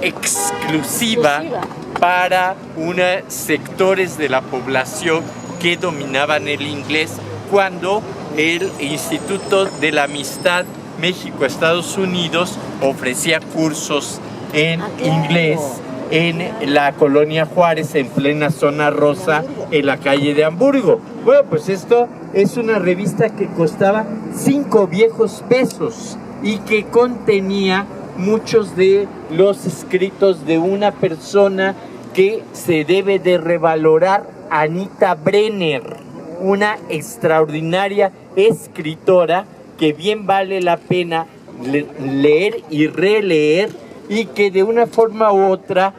exclusiva para unos sectores de la población que dominaban el inglés, cuando el Instituto de la Amistad México-Estados Unidos ofrecía cursos en inglés en la colonia Juárez, en plena zona rosa, en la calle de Hamburgo. Bueno, pues esto es una revista que costaba 5 viejos pesos y que contenía muchos de los escritos de una persona que se debe de revalorar, Anita Brenner, una extraordinaria escritora que bien vale la pena leer y releer, y que de una forma u otra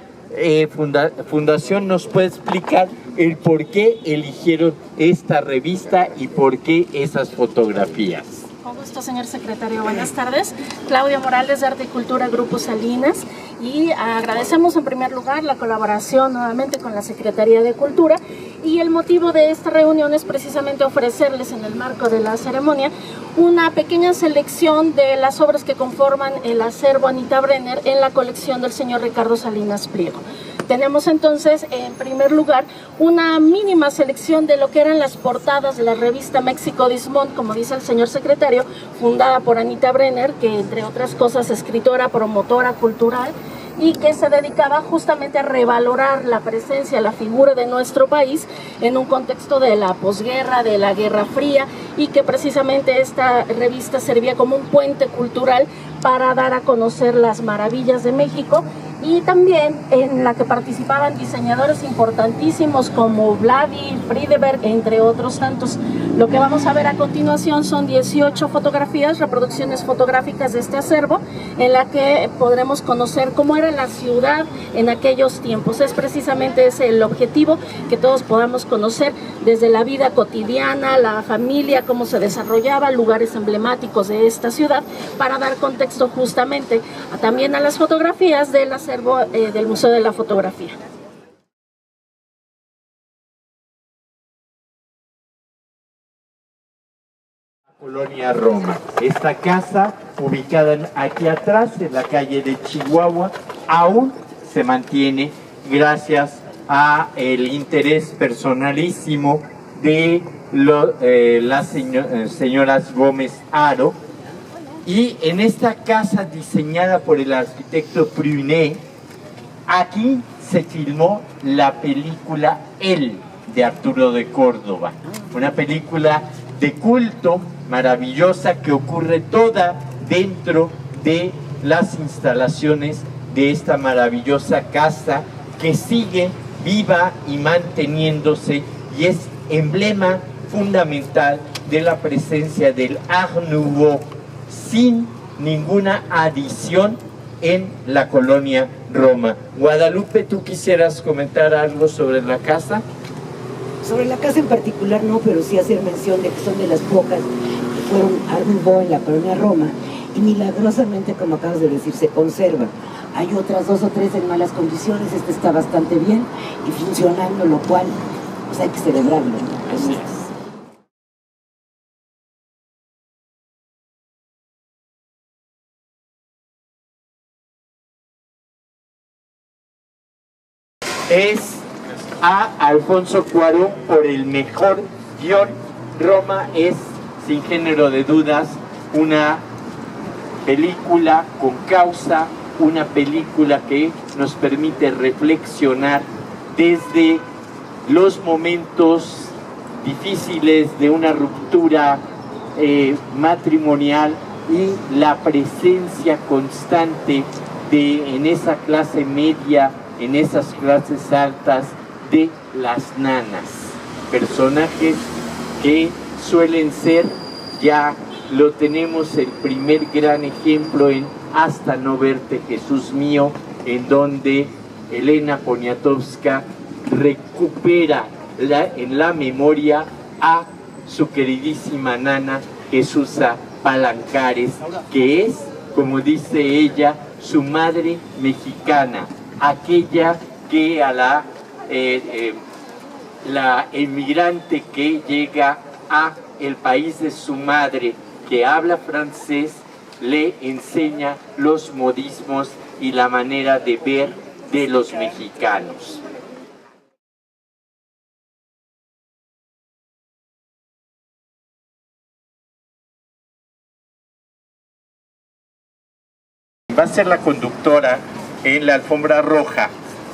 Fundación nos puede explicar el por qué eligieron esta revista y por qué esas fotografías. Con gusto, señor secretario. Buenas tardes. Claudia Morales, de Arte y Cultura, Grupo Salinas, y agradecemos en primer lugar la colaboración nuevamente con la Secretaría de Cultura, y el motivo de esta reunión es precisamente ofrecerles, en el marco de la ceremonia, una pequeña selección de las obras que conforman el acervo Anita Brenner en la colección del señor Ricardo Salinas Pliego. Tenemos entonces, en primer lugar, una mínima selección de lo que eran las portadas de la revista México This Month, como dice el señor secretario, fundada por Anita Brenner, que entre otras cosas escritora, promotora cultural, y que se dedicaba justamente a revalorar la presencia, la figura de nuestro país en un contexto de la posguerra, de la Guerra Fría, y que precisamente esta revista servía como un puente cultural para dar a conocer las maravillas de México, y también en la que participaban diseñadores importantísimos como Vladi, Friedeberg, entre otros tantos. Lo que vamos a ver a continuación son 18 fotografías, reproducciones fotográficas de este acervo, en la que podremos conocer cómo era la ciudad en aquellos tiempos. Es precisamente ese el objetivo, que todos podamos conocer desde la vida cotidiana, la familia, cómo se desarrollaba, lugares emblemáticos de esta ciudad, para dar contexto justamente también a las fotografías del acervo del Museo de la Fotografía. Colonia Roma. Esta casa, ubicada aquí atrás, en la calle de Chihuahua, aún se mantiene gracias a el interés personalísimo de las señoras Gómez Haro. Y en esta casa, diseñada por el arquitecto Prunet, aquí se filmó la película Él, de Arturo de Córdoba, una película de culto maravillosa que ocurre toda dentro de las instalaciones de esta maravillosa casa, que sigue viva y manteniéndose, y es emblema fundamental de la presencia del Art Nouveau, sin ninguna adición, en la colonia Roma. Guadalupe, ¿tú quisieras comentar algo sobre la casa? Sobre la casa en particular no, pero sí hacer mención de que son de las pocas que fueron Art Nouveau en la colonia Roma, y milagrosamente, como acabas de decir, se conservan. Hay otras 2 o 3 en malas condiciones, esta está bastante bien y funcionando, lo cual pues hay que celebrarlo, ¿no? Es a Alfonso Cuarón por el mejor guión. Roma es, sin género de dudas, una película con causa, una película que nos permite reflexionar desde los momentos difíciles de una ruptura matrimonial, y la presencia constante en esa clase media, en esas clases altas, de las nanas, personajes que suelen ser, ya lo tenemos el primer gran ejemplo en Hasta no verte, Jesús mío, en donde Elena Poniatowska recupera en la memoria a su queridísima nana Jesusa Palancares, que es, como dice ella, su madre mexicana, aquella que a la emigrante que llega a el país de su madre, que habla francés, le enseña los modismos y la manera de ver de los mexicanos. Va a ser la conductora en la alfombra roja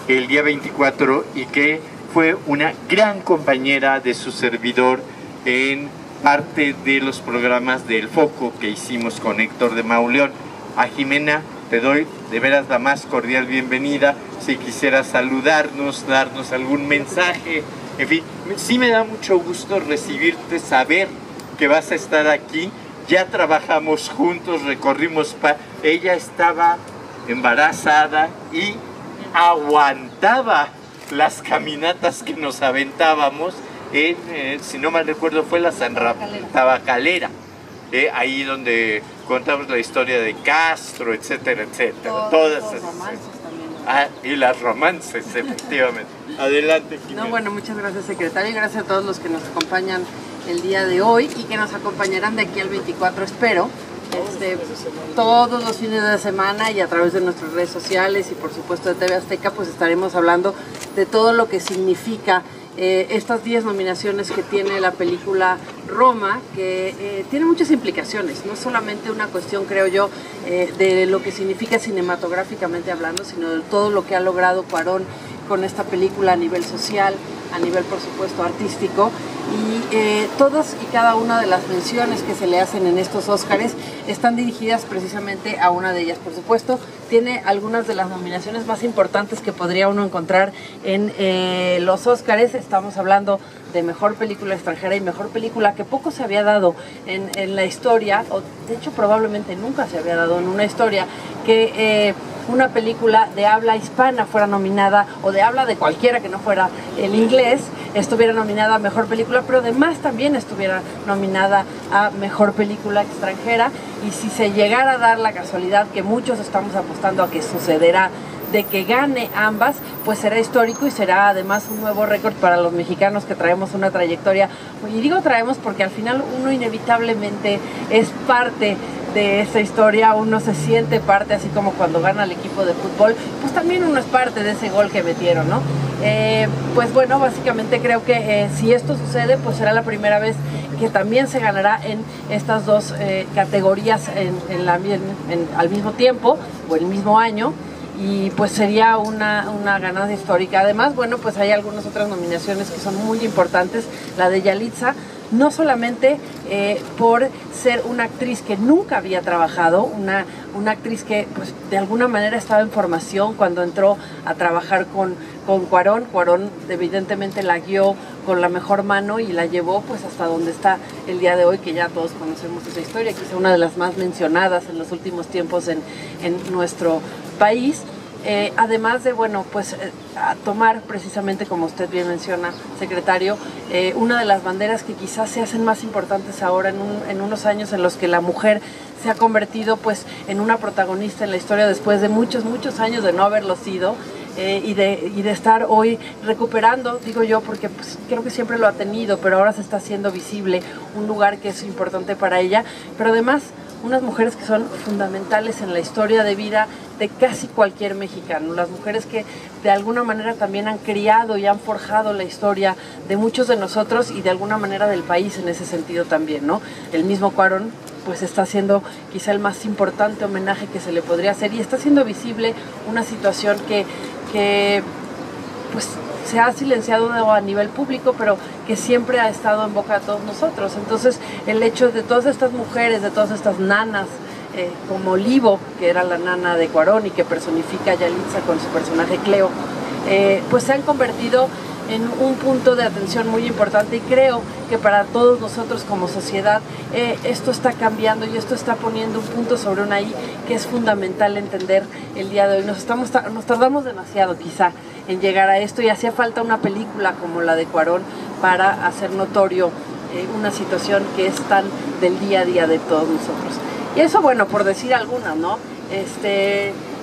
el día 24 y que fue una gran compañera de su servidor en parte de los programas del Foco que hicimos con Héctor de Mauleón. A Jimena te doy de veras la más cordial bienvenida. Si quisieras saludarnos, darnos algún mensaje, en fin, sí me da mucho gusto recibirte, saber que vas a estar aquí. Ya trabajamos juntos, recorrimos, ella estaba embarazada y aguantaba las caminatas que nos aventábamos en, si no mal recuerdo, fue la Tabacalera, ahí donde contamos la historia de Castro, etcétera, etcétera. Todas esas romances también. Y las romances, efectivamente. Adelante, Jimena. No, bueno, muchas gracias, secretario, y gracias a todos los que nos acompañan el día de hoy y que nos acompañarán de aquí al 24, espero. Todos los fines de semana y a través de nuestras redes sociales y por supuesto de TV Azteca, pues estaremos hablando de todo lo que significa estas 10 nominaciones que tiene la película Roma, que tiene muchas implicaciones, no solamente una cuestión, creo yo, de lo que significa cinematográficamente hablando, sino de todo lo que ha logrado Cuarón con esta película a nivel social, a nivel por supuesto artístico, y todas y cada una de las menciones que se le hacen en estos Óscares están dirigidas precisamente a una de ellas. Por supuesto, tiene algunas de las nominaciones más importantes que podría uno encontrar en los Óscares. Estamos hablando de Mejor Película Extranjera y Mejor Película, que poco se había dado en la historia, o de hecho probablemente nunca se había dado en una historia, que una película de habla hispana fuera nominada, o de habla de cualquiera que no fuera el inglés, estuviera nominada a Mejor Película, pero además también estuviera nominada a Mejor Película Extranjera. Y si se llegara a dar la casualidad, que muchos estamos apostando a que sucederá, de que gane ambas, pues será histórico y será además un nuevo récord para los mexicanos que traemos una trayectoria. Y digo traemos porque al final uno inevitablemente es parte de esta historia, uno se siente parte, así como cuando gana el equipo de fútbol, pues también uno es parte de ese gol que metieron, ¿no? Pues bueno, básicamente creo que si esto sucede, pues será la primera vez que también se ganará en estas dos categorías al mismo tiempo o el mismo año. Y pues sería una ganancia histórica. Además, bueno, pues hay algunas otras nominaciones que son muy importantes. La de Yalitza, no solamente por ser una actriz que nunca había trabajado, una actriz que pues de alguna manera estaba en formación cuando entró a trabajar con Cuarón. Cuarón evidentemente la guió con la mejor mano y la llevó pues hasta donde está el día de hoy, que ya todos conocemos esa historia, quizá una de las más mencionadas en los últimos tiempos en nuestro país. Además de, bueno, pues a tomar precisamente, como usted bien menciona, secretario, una de las banderas que quizás se hacen más importantes ahora en unos años en los que la mujer se ha convertido pues en una protagonista en la historia después de muchos años de no haberlo sido. Y de estar hoy recuperando, digo yo, porque pues, creo que siempre lo ha tenido, pero ahora se está haciendo visible un lugar que es importante para ella, pero además unas mujeres que son fundamentales en la historia de vida de casi cualquier mexicano, las mujeres que de alguna manera también han criado y han forjado la historia de muchos de nosotros y de alguna manera del país en ese sentido también, ¿no? El mismo Cuarón pues está haciendo quizá el más importante homenaje que se le podría hacer y está haciendo visible una situación que pues se ha silenciado a nivel público, pero que siempre ha estado en boca de todos nosotros. Entonces el hecho de todas estas mujeres, de todas estas nanas, como Libo, que era la nana de Cuarón y que personifica a Yalitza con su personaje Cleo, pues se han convertido en un punto de atención muy importante y creo que para todos nosotros como sociedad esto está cambiando y esto está poniendo un punto sobre una I que es fundamental entender el día de hoy. Nos tardamos demasiado quizá en llegar a esto y hacía falta una película como la de Cuarón para hacer notorio una situación que es tan del día a día de todos nosotros. Y eso, bueno, por decir algunas, ¿no?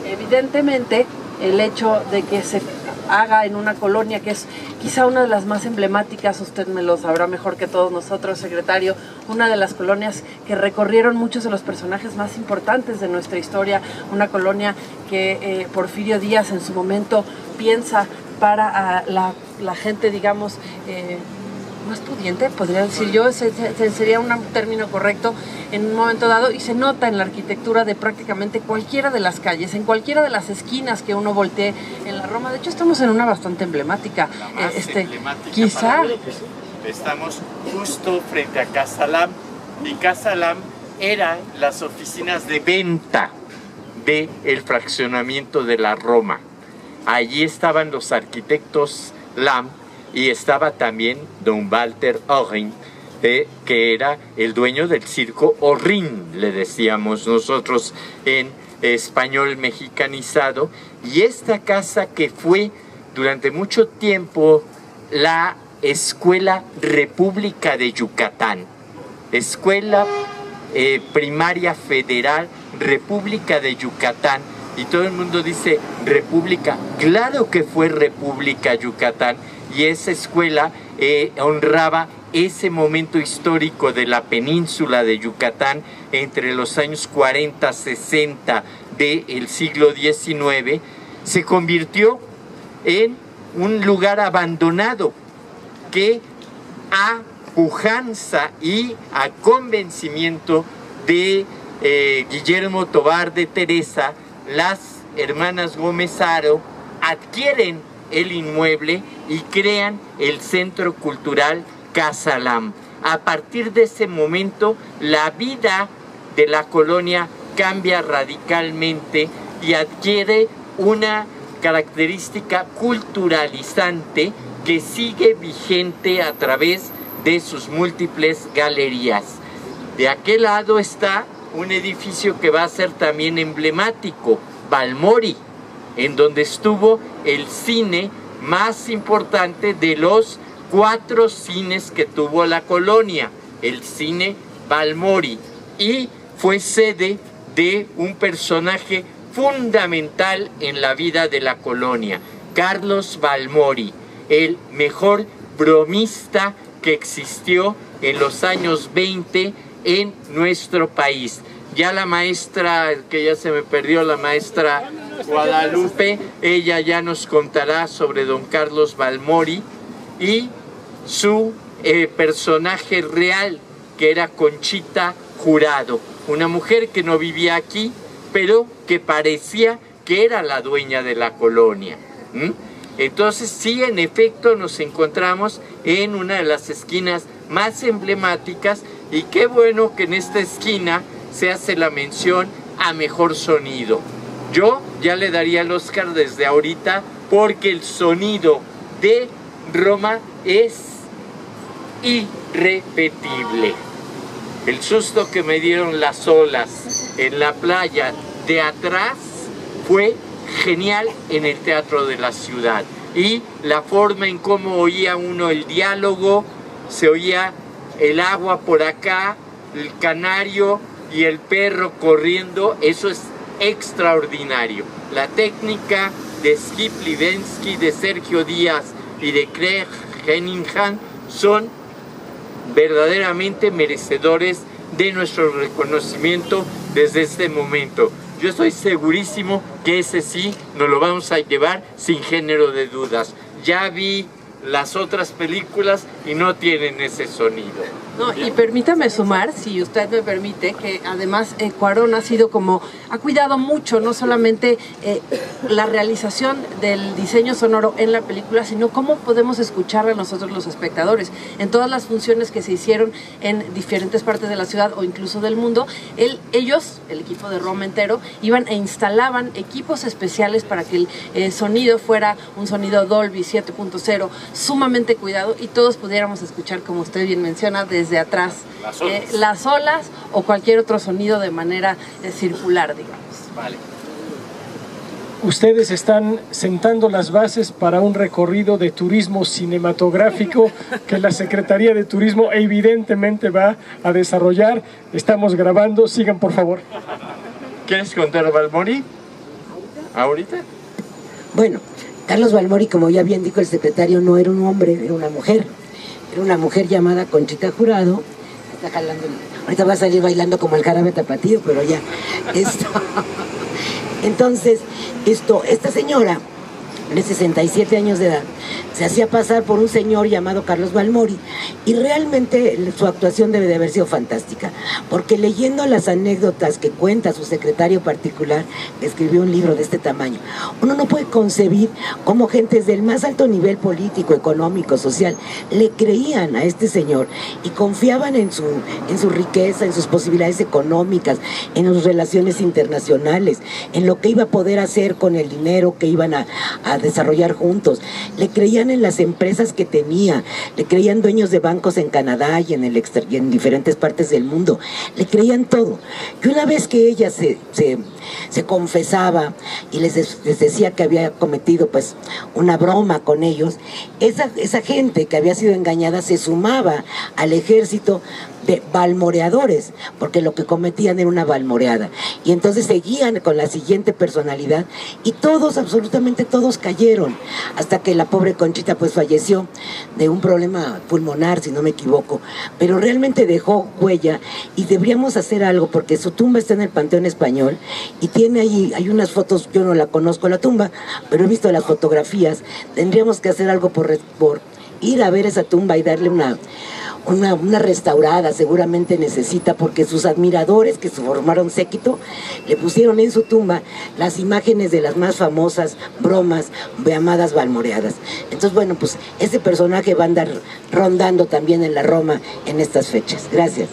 Evidentemente el hecho de que se haga en una colonia que es quizá una de las más emblemáticas, usted me lo sabrá mejor que todos nosotros, secretario, una de las colonias que recorrieron muchos de los personajes más importantes de nuestra historia, una colonia que Porfirio Díaz en su momento piensa para la gente, digamos, más pudiente, podría decir yo, sería un término correcto en un momento dado, y se nota en la arquitectura de prácticamente cualquiera de las calles, en cualquiera de las esquinas que uno voltee en la Roma. De hecho, estamos en una bastante emblemática. La más emblemática quizá. Estamos justo frente a Casa Lam, y Casa Lam eran las oficinas de venta del fraccionamiento de la Roma. Allí estaban los arquitectos Lam, y estaba también don Walter Orin, que era el dueño del circo Orrin, le decíamos nosotros en español mexicanizado. Y esta casa, que fue durante mucho tiempo la Escuela República de Yucatán, Escuela Primaria Federal República de Yucatán, y todo el mundo dice República, claro que fue República Yucatán, y esa escuela honraba ese momento histórico de la península de Yucatán entre los años 40-60 del siglo XIX. Se convirtió en un lugar abandonado que, a pujanza y a convencimiento de Guillermo Tovar de Teresa, las hermanas Gómez Haro adquieren el inmueble y crean el Centro Cultural Casa Lam. A partir de ese momento, la vida de la colonia cambia radicalmente y adquiere una característica culturalizante que sigue vigente a través de sus múltiples galerías. De aquel lado está un edificio que va a ser también emblemático, Balmori, en donde estuvo el cine más importante de los 4 cines que tuvo la colonia, el cine Balmori, y fue sede de un personaje fundamental en la vida de la colonia, Carlos Balmori, el mejor bromista que existió en los años 20 en nuestro país. Ya la maestra, que ya se me perdió, la maestra Guadalupe, ella ya nos contará sobre don Carlos Balmori y su personaje real, que era Conchita Jurado, una mujer que no vivía aquí, pero que parecía que era la dueña de la colonia. Entonces sí, en efecto, nos encontramos en una de las esquinas más emblemáticas, y qué bueno que en esta esquina se hace la mención a mejor sonido. Yo ya le daría el Oscar desde ahorita, porque el sonido de Roma es irrepetible. El susto que me dieron las olas en la playa de atrás fue genial en el Teatro de la Ciudad. Y la forma en cómo oía uno el diálogo, se oía el agua por acá, el canario y el perro corriendo, eso es extraordinario. La técnica de Skip Livensky, de Sergio Díaz y de Craig Henningham son verdaderamente merecedores de nuestro reconocimiento desde este momento. Yo estoy segurísimo que ese sí nos lo vamos a llevar sin género de dudas. Ya vi las otras películas y no tienen ese sonido. No, y permítame sumar, si usted me permite, que además Cuarón ha cuidado mucho, no solamente la realización del diseño sonoro en la película, sino cómo podemos escucharla nosotros los espectadores. En todas las funciones que se hicieron en diferentes partes de la ciudad o incluso del mundo, ellos, el equipo de Roma entero, iban e instalaban equipos especiales para que el sonido fuera un sonido Dolby 7.0, sumamente cuidado, y todos pudiéramos escuchar, como usted bien menciona, desde atrás las olas o cualquier otro sonido de manera circular, digamos. Vale. Ustedes están sentando las bases para un recorrido de turismo cinematográfico que la Secretaría de Turismo evidentemente va a desarrollar. Estamos grabando, sigan por favor. ¿Quieres contar a Balmori? ¿Ahorita? Bueno, Carlos Balmori, como ya bien dijo el secretario, no era un hombre, era una mujer. Era una mujer llamada Conchita Jurado. Está jalando. Ahorita va a salir bailando como el jarabe tapatío, pero ya. Entonces, esta señora, de 67 años de edad, se hacía pasar por un señor llamado Carlos Balmori, y realmente su actuación debe de haber sido fantástica, porque leyendo las anécdotas que cuenta su secretario particular, que escribió un libro de este tamaño, uno no puede concebir cómo gentes del más alto nivel político, económico, social, le creían a este señor y confiaban en su riqueza, en sus posibilidades económicas, en sus relaciones internacionales, en lo que iba a poder hacer con el dinero que iban a desarrollar juntos. Le creían en las empresas que tenía, le creían dueños de bancos en Canadá y en diferentes partes del mundo, le creían todo. Y una vez que ella se confesaba y les decía que había cometido pues una broma con ellos, esa gente que había sido engañada se sumaba al ejército de balmoreadores, porque lo que cometían era una balmoreada, y entonces seguían con la siguiente personalidad, y todos, absolutamente todos cayeron, hasta que la pobre Conchita pues falleció de un problema pulmonar, si no me equivoco, pero realmente dejó huella, y deberíamos hacer algo, porque su tumba está en el Panteón Español, y tiene ahí, hay unas fotos, yo no la conozco la tumba, pero he visto las fotografías. Tendríamos que hacer algo por ir a ver esa tumba y darle una restaurada, seguramente necesita, porque sus admiradores que se formaron séquito le pusieron en su tumba las imágenes de las más famosas bromas llamadas balmoreadas. Entonces, bueno, pues ese personaje va a andar rondando también en la Roma en estas fechas. Gracias.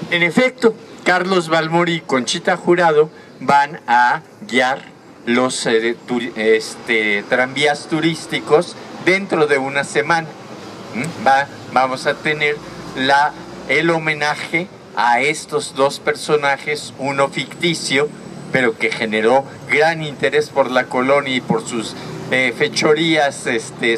En efecto, Carlos Balmori y Conchita Jurado van a guiar los tranvías turísticos dentro de una semana. Vamos a tener el homenaje a estos dos personajes, uno ficticio, pero que generó gran interés por la colonia y por sus fechorías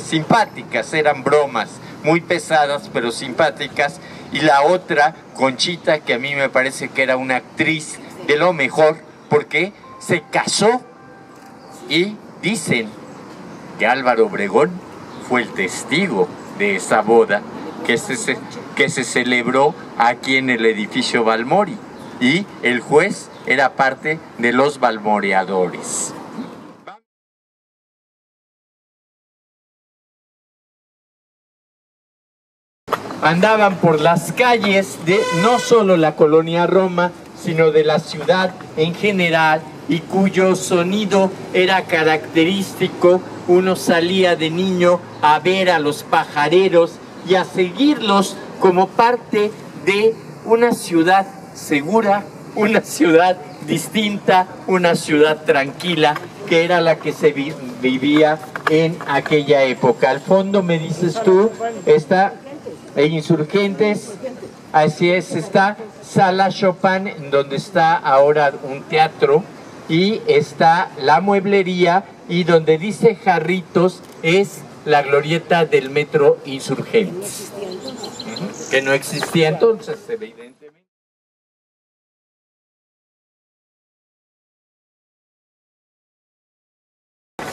simpáticas, eran bromas muy pesadas pero simpáticas, y la otra, Conchita, que a mí me parece que era una actriz de lo mejor, porque se casó, y dicen que Álvaro Obregón fue el testigo de esa boda que se celebró aquí en el edificio Balmori, y el juez era parte de los balmoreadores. Andaban por las calles de no solo la colonia Roma, sino de la ciudad en general, y cuyo sonido era característico. Uno salía de niño a ver a los pajareros y a seguirlos como parte de una ciudad segura, una ciudad distinta, una ciudad tranquila, que era la que se vivía en aquella época. Al fondo, me dices tú, está Insurgentes, así es, está Sala Chopin, donde está ahora un teatro, y está la mueblería, y donde dice Jarritos es la glorieta del metro Insurgentes, que no existía entonces, evidentemente.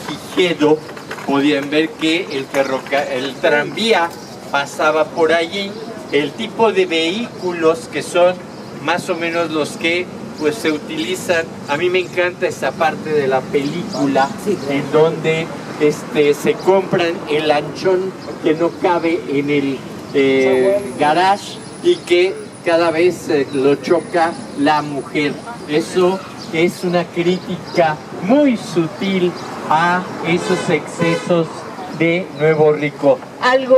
Quijedo, podían ver que el tranvía pasaba por allí, el tipo de vehículos que son más o menos los que pues se utilizan. A mí me encanta esa parte de la película en donde se compran el lanchón que no cabe en el garage y que cada vez lo choca la mujer. Eso es una crítica muy sutil a esos excesos de Nuevo Rico. Algo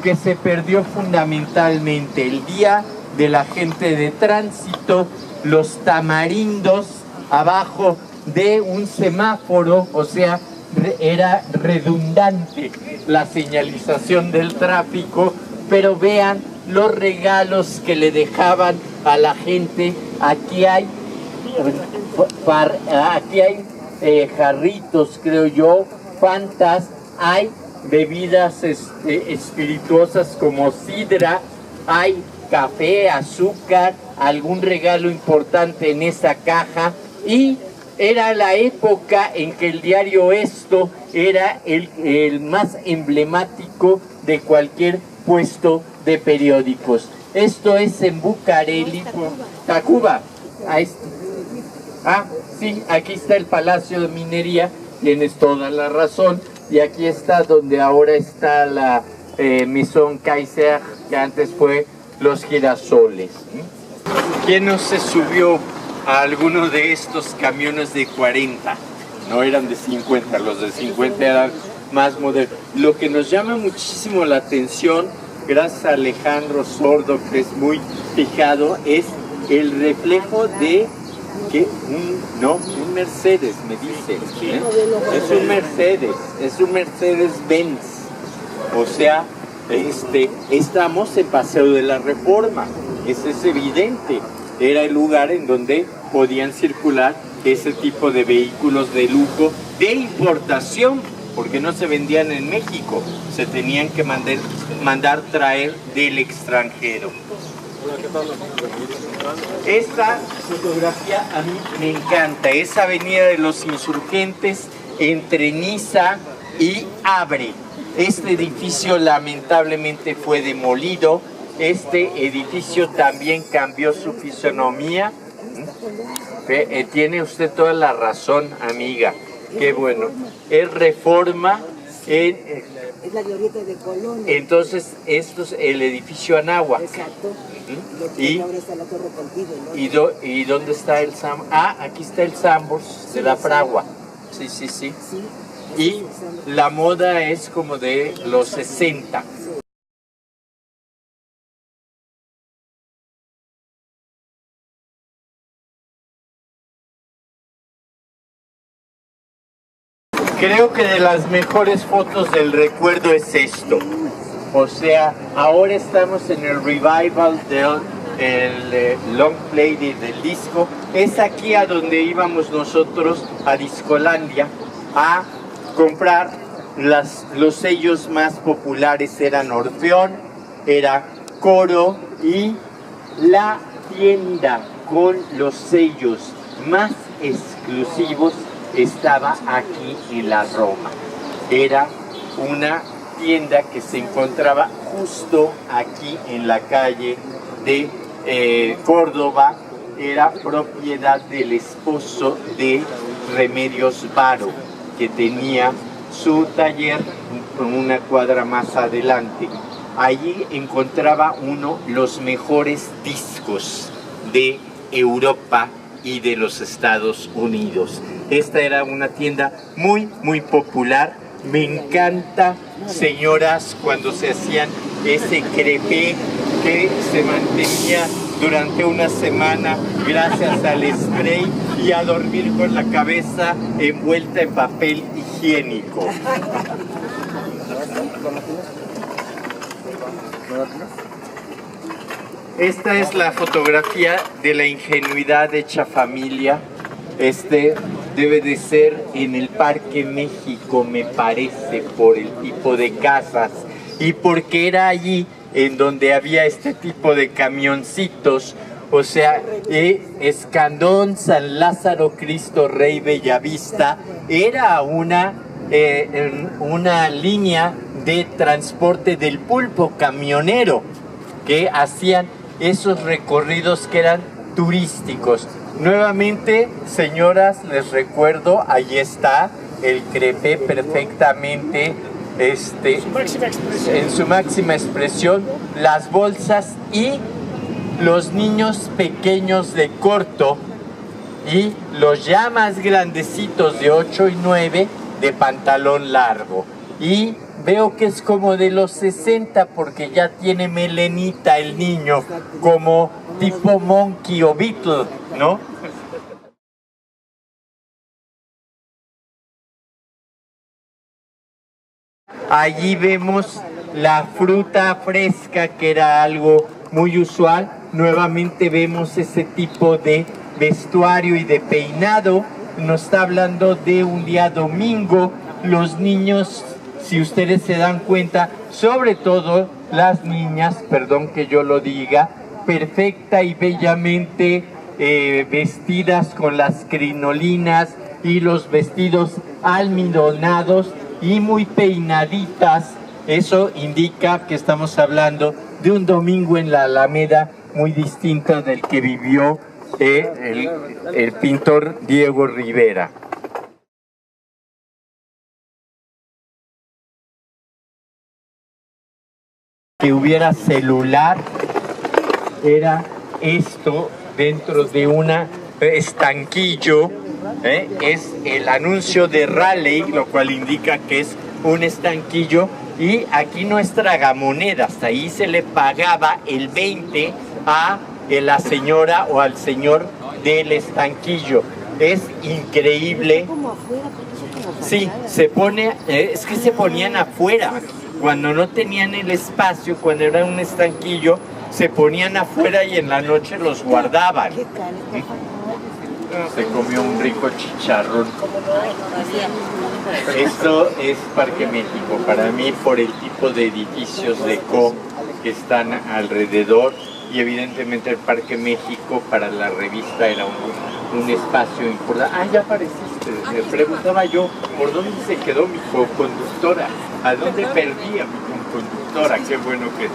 que se perdió fundamentalmente el día de la gente de tránsito, los tamarindos abajo de un semáforo, o sea, era redundante la señalización del tráfico, pero vean los regalos que le dejaban a la gente. Aquí hay jarritos, creo yo, fantas, hay bebidas espirituosas como sidra, hay café, azúcar, algún regalo importante en esa caja. Y era la época en que el diario Esto era el más emblemático de cualquier puesto de periódicos. Esto es en Bucareli, Tacuba. Sí, aquí está el Palacio de Minería, tienes toda la razón, y aquí está donde ahora está la Maison Kaiser, que antes fue Los Girasoles. ¿Quién no se subió a alguno de estos camiones de 40? No eran de 50, los de 50 eran más modernos. Lo que nos llama muchísimo la atención, gracias a Alejandro Sordo, que es muy fijado, es el reflejo de que un Mercedes, me dice, ¿eh? Es un Mercedes-Benz. O sea, estamos en Paseo de la Reforma, eso es evidente. Era el lugar en donde podían circular ese tipo de vehículos de lujo de importación, porque no se vendían en México, se tenían que mandar traer del extranjero. Esta fotografía a mí me encanta, es Avenida de los Insurgentes entre Niza y Abre. Este edificio lamentablemente fue demolido, este edificio también cambió su fisonomía. Tiene usted toda la razón, amiga, qué bueno. Es Reforma, es la glorieta de Colón. Entonces, esto es el edificio Anáhuac. Exacto. Y ahora está la Torre Contigo, ¿no? ¿Y dónde está el Sambors? Aquí está el Sambors de la Fragua. Sí. Y la moda es como de los 60. Creo que de las mejores fotos del recuerdo es esto. O sea, ahora estamos en el revival del long play del disco. Es aquí a donde íbamos nosotros a Discolandia a comprar los sellos más populares. Eran Orfeón, era Coro, y la tienda con los sellos más exclusivos estaba aquí en la Roma. Era una tienda que se encontraba justo aquí en la calle de Córdoba. Era propiedad del esposo de Remedios Varo, que tenía su taller una cuadra más adelante. Allí encontraba uno los mejores discos de Europa y de los Estados Unidos. Esta era una tienda muy popular. Me encanta, señoras, cuando se hacían ese crepé que se mantenía durante una semana gracias al spray y a dormir con la cabeza envuelta en papel higiénico. Esta es la fotografía de la ingenuidad hecha familia. Debe de ser en el Parque México, me parece, por el tipo de casas y porque era allí en donde había este tipo de camioncitos. O sea, Escandón, San Lázaro, Cristo Rey, Bellavista, era una línea de transporte del pulpo camionero que hacían esos recorridos que eran turísticos. Nuevamente, señoras, les recuerdo, ahí está el crepé perfectamente en su máxima expresión, las bolsas y los niños pequeños de corto y los ya más grandecitos de 8 y 9 de pantalón largo. Y veo que es como de los 60 porque ya tiene melenita el niño, como tipo Monkey o Beatle, ¿no? Allí vemos la fruta fresca, que era algo muy usual. Nuevamente vemos ese tipo de vestuario y de peinado. Nos está hablando de un día domingo. Los niños, si ustedes se dan cuenta, sobre todo las niñas, perdón que yo lo diga, perfecta y bellamente vestidas con las crinolinas y los vestidos almidonados y muy peinaditas. Eso indica que estamos hablando de un domingo en la Alameda muy distinto del que vivió el pintor Diego Rivera. Que hubiera celular, era esto dentro de una estanquillo, es el anuncio de Raleigh, lo cual indica que es un estanquillo, y aquí no es tragamonedas, ahí se le pagaba el 20 a la señora o al señor del estanquillo. Es increíble. Sí, se pone, es que se ponían afuera, cuando no tenían el espacio, cuando era un estanquillo, se ponían afuera y en la noche los guardaban. Se comió un rico chicharrón. Esto es Parque México, para mí, por el tipo de edificios de que están alrededor, y evidentemente el Parque México para la revista era un espacio importante. Ah, ya apareciste. Me preguntaba yo, ¿por dónde se quedó mi co-conductora? ¿A dónde perdí a mi co-conductora? Qué bueno que...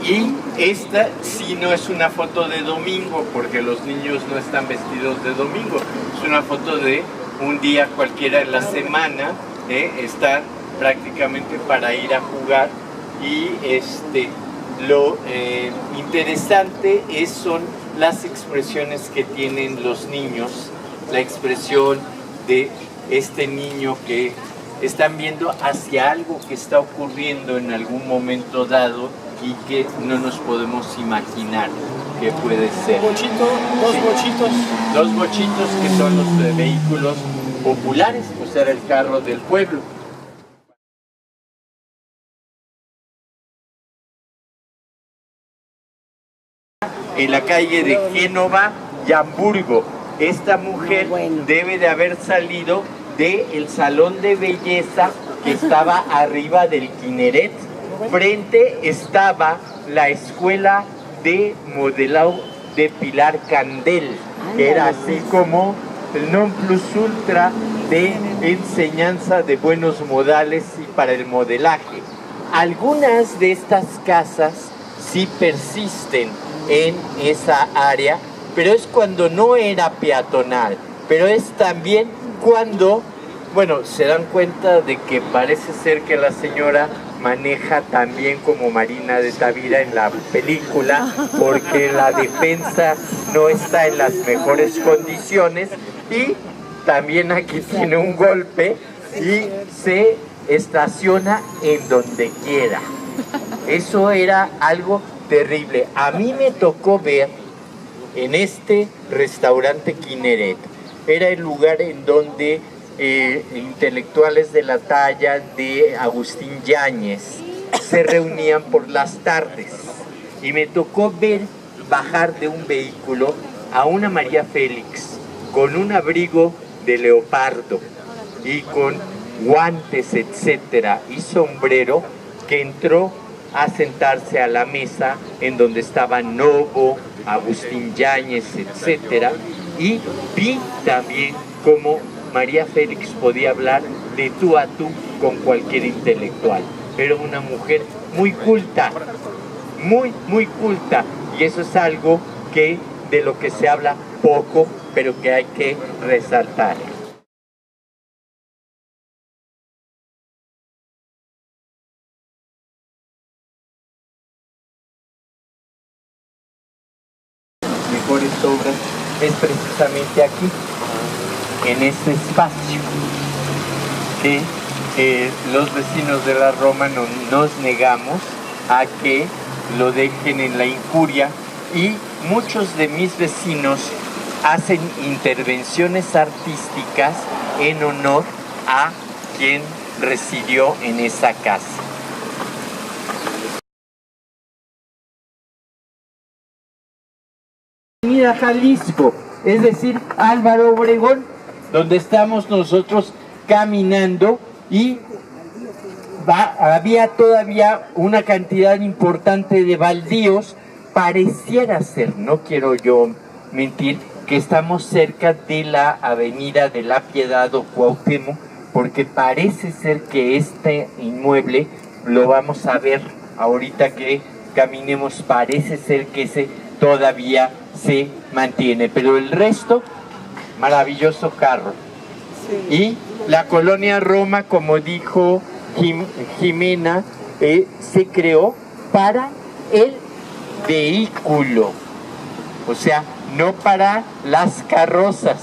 y esta sí no es una foto de domingo, porque los niños no están vestidos de domingo. Es una foto de un día cualquiera en la semana, están prácticamente para ir a jugar. Y lo interesante son las expresiones que tienen los niños, la expresión de este niño que están viendo hacia algo que está ocurriendo en algún momento dado y que no nos podemos imaginar que puede ser. Dos bochitos que son los vehículos populares, pues era el carro del pueblo. En la calle de Génova y Hamburgo. Esta mujer debe de haber salido del salón de belleza que estaba arriba del Kinneret. Frente estaba la escuela de modelado de Pilar Candel, que era así como el non plus ultra de enseñanza de buenos modales y para el modelaje. Algunas de estas casas sí persisten en esa área, pero es cuando no era peatonal, pero es también cuando, bueno, se dan cuenta de que parece ser que la señora maneja también como Marina de Tavira en la película, porque la defensa no está en las mejores condiciones, y también aquí tiene un golpe y se estaciona en donde quiera. Eso era algo terrible. A mí me tocó ver en este restaurante Kinneret, era el lugar en donde intelectuales de la talla de Agustín Yáñez se reunían por las tardes, y me tocó ver bajar de un vehículo a una María Félix con un abrigo de leopardo y con guantes, etcétera, y sombrero, que entró a sentarse a la mesa en donde estaban Novo, Agustín Yáñez, etcétera, y vi también cómo María Félix podía hablar de tú a tú con cualquier intelectual. Era una mujer muy culta, muy culta, y eso es algo de lo que se habla poco, pero que hay que resaltar. Mejores obras es precisamente aquí, en este espacio, que los vecinos de la Roma nos negamos a que lo dejen en la incuria, y muchos de mis vecinos hacen intervenciones artísticas en honor a quien residió en esa casa. Avenida Jalisco, es decir, Álvaro Obregón, donde estamos nosotros caminando, y había todavía una cantidad importante de baldíos. Pareciera ser, no quiero yo mentir, que estamos cerca de la avenida de la Piedad o Cuauhtémoc, porque parece ser que este inmueble, lo vamos a ver ahorita que caminemos, parece ser que ese todavía se mantiene, pero el resto, maravilloso carro. Sí. Y la colonia Roma, como dijo Jimena, se creó para el vehículo, o sea, no para las carrozas,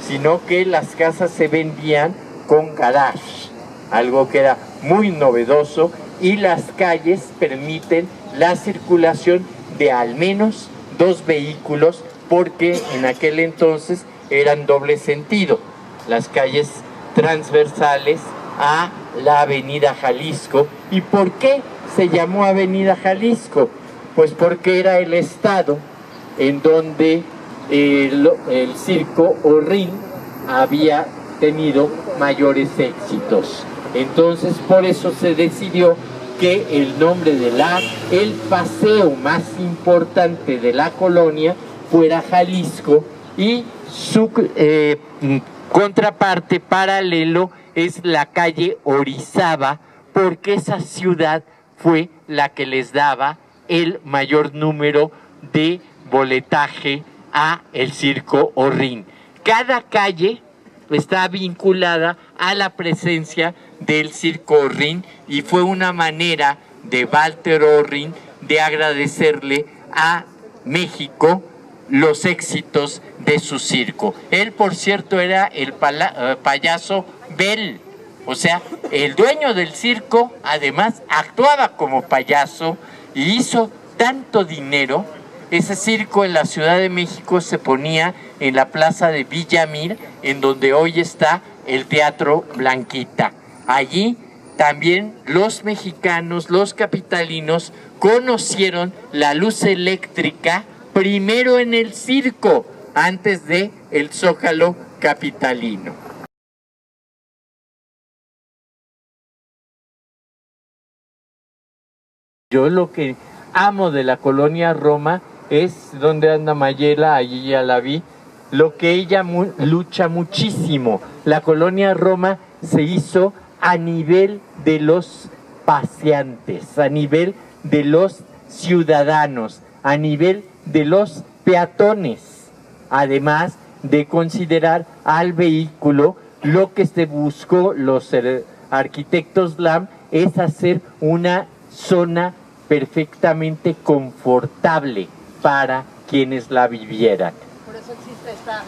sino que las casas se vendían con garage, algo que era muy novedoso, y las calles permiten la circulación de al menos 2 vehículos, porque en aquel entonces eran doble sentido, las calles transversales a la avenida Jalisco. ¿Y por qué se llamó avenida Jalisco? Pues porque era el estado en donde el circo Horrín había tenido mayores éxitos. Entonces por eso se decidió que el nombre de el paseo más importante de la colonia fuera Jalisco, y su contraparte paralelo es la calle Orizaba, porque esa ciudad fue la que les daba el mayor número de boletaje a el circo Horrín. Cada calle está vinculada a la presencia del circo Horrín, y fue una manera de Walter Horrín de agradecerle a México los éxitos de su circo. Él, por cierto, era el payaso Bell, o sea, el dueño del circo, además actuaba como payaso y hizo tanto dinero. Ese circo en la Ciudad de México se ponía en la plaza de Villamil, en donde hoy está el Teatro Blanquita. Allí también los mexicanos, los capitalinos, conocieron la luz eléctrica primero en el circo, antes de el Zócalo capitalino. Yo lo que amo de la colonia Roma es donde anda Mayela, allí ya la vi, lo que ella lucha muchísimo. La colonia Roma se hizo a nivel de los paseantes, a nivel de los ciudadanos, a nivel de los peatones, además de considerar al vehículo. Lo que se buscó los arquitectos LAM es hacer una zona perfectamente confortable para quienes la vivieran. Por eso existe esta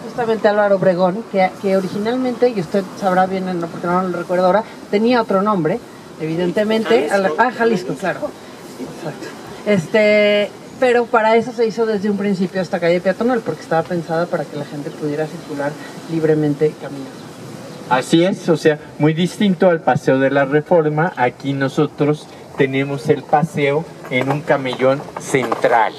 justamente Álvaro Obregón, que originalmente, y usted sabrá bien, porque no lo recuerdo ahora, tenía otro nombre, evidentemente. Jalisco, claro. Exacto. Pero para eso se hizo desde un principio esta calle peatonal, porque estaba pensada para que la gente pudiera circular libremente caminando. Así es, o sea, muy distinto al Paseo de la Reforma. Aquí nosotros tenemos el paseo en un camellón central.